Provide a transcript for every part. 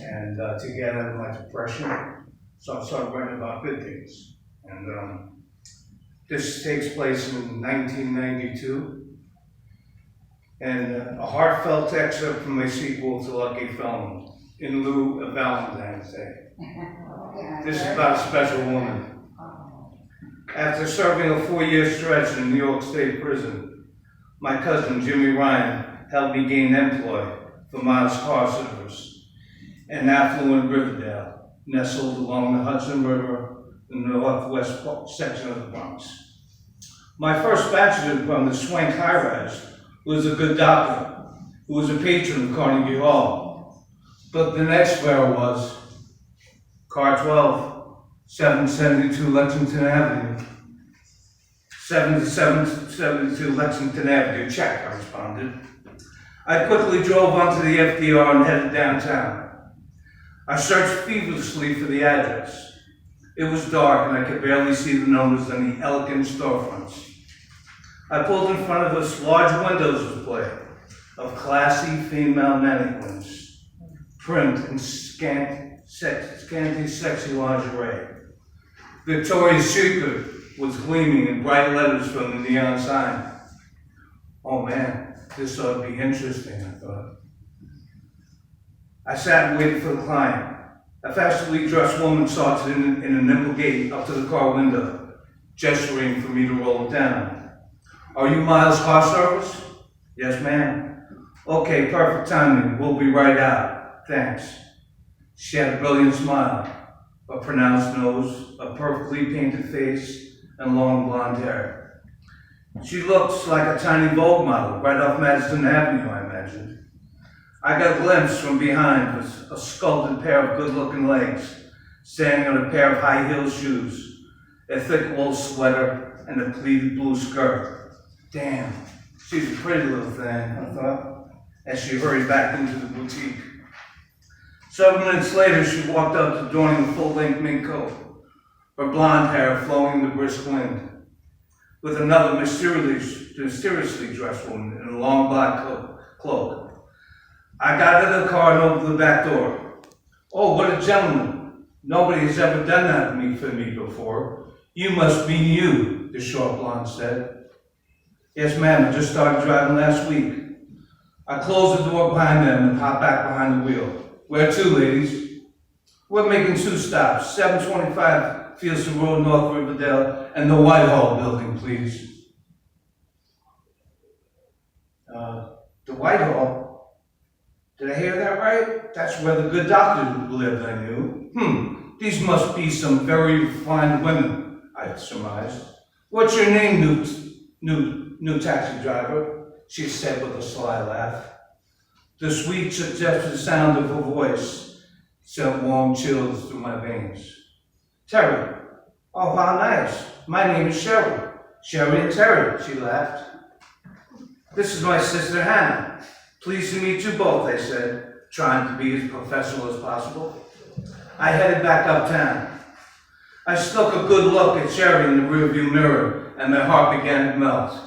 and to get out of my depression. So I started writing about good things. And this takes place in 1992. And a heartfelt excerpt from my sequel to Lucky Felon, in lieu of Valentine's Day. This is about a special woman. After serving a 4-year stretch in a New York State prison, my cousin Jimmy Ryan helped me gain employ for Miles Car Service in affluent Riverdale, nestled along the Hudson River in the northwest section of the Bronx. My first bachelor from the Swank high-rise was a good doctor who was a patron of Carnegie Hall. But the next fare was Car 12, 772 Lexington Avenue. 772 Lexington Avenue, check, I responded. I quickly drove onto the FDR and headed downtown. I searched feverishly for the address. It was dark and I could barely see the numbers on the elegant storefronts. I pulled in front of us large windows display of classy female mannequins, print in scanty, sexy lingerie. Victoria's Secret was gleaming in bright letters from the neon sign. Oh man, this ought to be interesting, I thought. I sat and waited for the client. A fashionably dressed woman sauntered in a nimble gait up to the car window, gesturing for me to roll it down. Are you Miles Car Service? Yes, ma'am. Okay, perfect timing. We'll be right out. Thanks. She had a brilliant smile, a pronounced nose, a perfectly painted face, and long blonde hair. She looks like a tiny Vogue model right off Madison Avenue, I imagined. I got a glimpse from behind with a sculpted pair of good-looking legs, standing on a pair of high-heel shoes, a thick wool sweater, and a pleated blue skirt. Damn, she's a pretty little thing, I thought, as she hurried back into the boutique. 7 minutes later, she walked up adorning a full-length mink coat, her blonde hair flowing in the brisk wind, with another mysteriously dressed woman in a long black cloak. I got out of the car and opened the back door. Oh, what a gentleman. Nobody has ever done that for me before. You must be new, the short blonde said. Yes, ma'am, I just started driving last week. I closed the door behind them and hopped back behind the wheel. Where to, ladies? We're making 2 stops, 725 Fieldstone Road, North Riverdale, and the Whitehall building, please. The Whitehall? Did I hear that right? That's where the good doctor lived, I knew. These must be some very refined women, I surmised. What's your name, new taxi driver? She said with a sly laugh. The sweet, suggestive sound of her voice sent warm chills through my veins. Terry. Oh, how nice. My name is Sherry. Sherry and Terry, she laughed. This is my sister Hannah. Pleased to meet you both, I said, trying to be as professional as possible. I headed back uptown. I stuck a good look at Sherry in the rearview mirror, and my heart began to melt.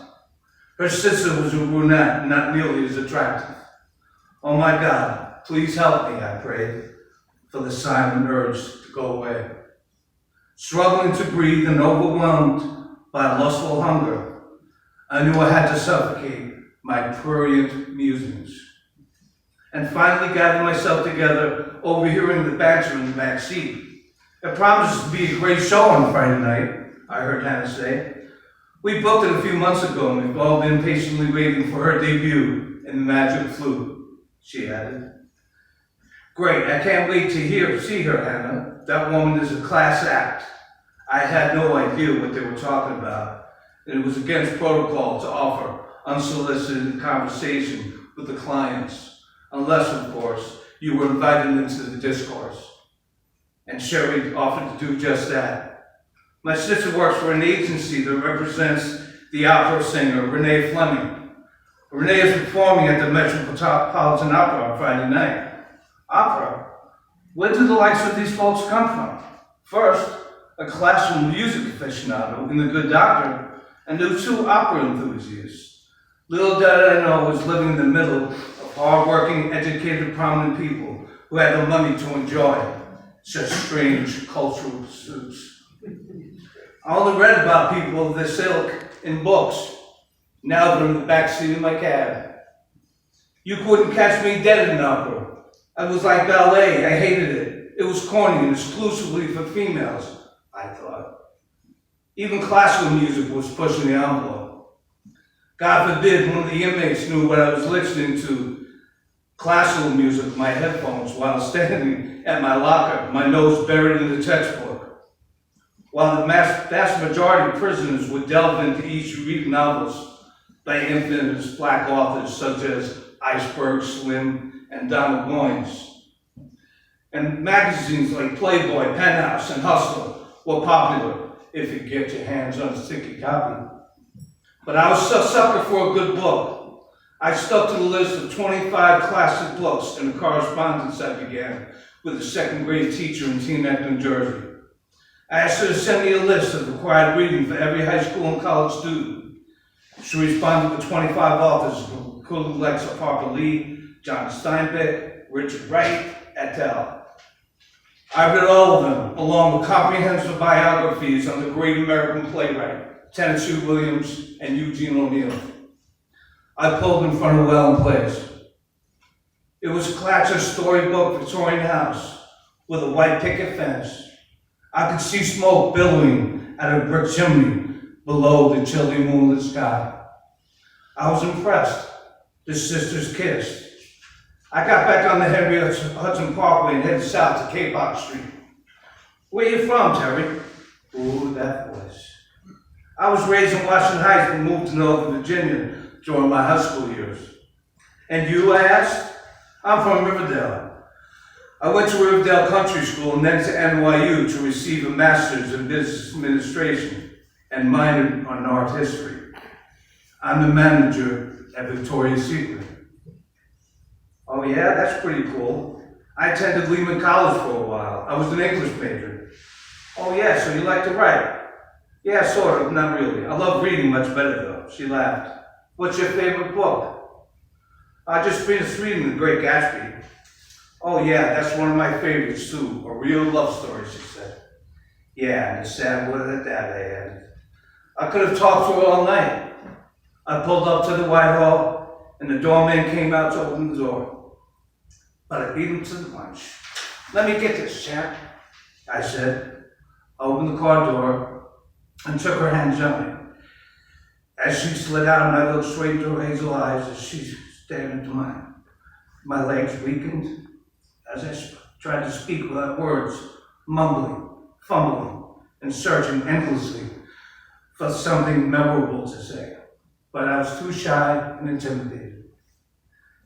Her sister was a brunette, not nearly as attractive. Oh my God, please help me, I prayed, for the silent urge to go away. Struggling to breathe and overwhelmed by lustful hunger, I knew I had to suffocate my prurient musings. And finally gathered myself together, overhearing the banter in the back seat. It promises to be a great show on Friday night, I heard Hannah say. We booked it a few months ago and we've all been patiently waiting for her debut in The Magic Flute, she added. Great, I can't wait to see her, Hannah. That woman is a class act. I had no idea what they were talking about, and it was against protocol to offer unsolicited conversation with the clients, unless, of course, you were invited into the discourse. And Sherry offered to do just that. My sister works for an agency that represents the opera singer Renee Fleming. Renee is performing at the Metropolitan Opera on Friday night. Opera? Where do the likes of these folks come from? First, a classical music aficionado in The Good Doctor, and the 2 opera enthusiasts. Little did I know I was living in the middle of hard-working, educated, prominent people who had the money to enjoy such strange cultural pursuits. I only read about people of this ilk in books. Now they're in the backseat of my cab. You couldn't catch me dead in an opera. I was like ballet. I hated it. It was corny and exclusively for females, I thought. Even classical music was pushing the envelope. God forbid one of the inmates knew what I was listening to, classical music with my headphones while standing at my locker, my nose buried in the textbook. While the vast majority of prisoners would delve into each read novels by infamous black authors such as Iceberg Slim and Donald Goines. And magazines like Playboy, Penthouse, and Hustle were popular if you get your hands on a sticky copy. But I was a sucker for a good book. I stuck to the list of 25 classic books in the correspondence I began with a second grade teacher in Teaneck, New Jersey. I asked her to send me a list of required reading for every high school and college student. She responded with 25 authors, including Lexa Harper Lee, John Steinbeck, Richard Wright, et al. I read all of them, along with comprehensive biographies on the great American playwright, Tennessee Williams and Eugene O'Neill. I pulled in front of Well and Place. It was a classic storybook Victorian house with a white picket fence. I could see smoke billowing out of a brick chimney below the chilly moonlit sky. I was impressed. The sisters kissed. I got back on the Henry Hudson Parkway and headed south to Kapok Street. Where you from, Terry? Ooh, that voice. I was raised in Washington Heights but moved to Northern Virginia during my high school years. And you, I asked? I'm from Riverdale. I went to Riverdale Country School and then to NYU to receive a master's in business administration and minored on art history. I'm the manager at Victoria's Secret. Oh yeah, that's pretty cool. I attended Lehman College for a while. I was an English major. Oh yeah, so you like to write? Yeah, sort of, not really. I love reading much better though. She laughed. What's your favorite book? I just finished reading The Great Gatsby. Oh yeah, that's one of my favorites too. A real love story, she said. Yeah, and a sad word at that, I added. I could have talked to her all night. I pulled up to the Whitehall and the doorman came out to open the door. But I beat him to the punch. Let me get this, champ, I said. I opened the car door and took her hand gently. As she slid out, and I looked straight into her hazel eyes as she stared into mine. My legs weakened as I tried to speak without words, mumbling, fumbling, and searching endlessly for something memorable to say. But I was too shy and intimidated.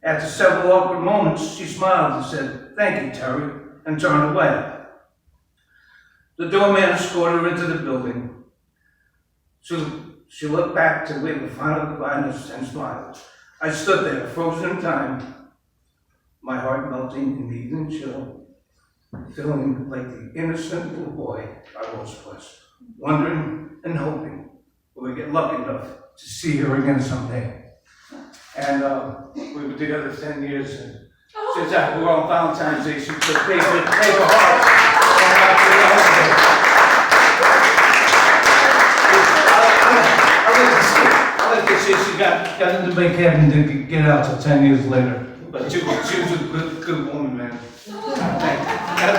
After several awkward moments, she smiled and said, "Thank you, Terry," and turned away. The doorman escorted her into the building. She looked back to wave a final goodbye and smiled. I stood there, frozen in time, my heart melting in the evening chill, feeling like the innocent little boy I once was, wondering and hoping we would get lucky enough to see her again someday. And we were together 10 years, and since we were on Valentine's Day, she put paper hearts I like to say she got into Big Heaven and didn't get out till 10 years later. But she was a good woman, man.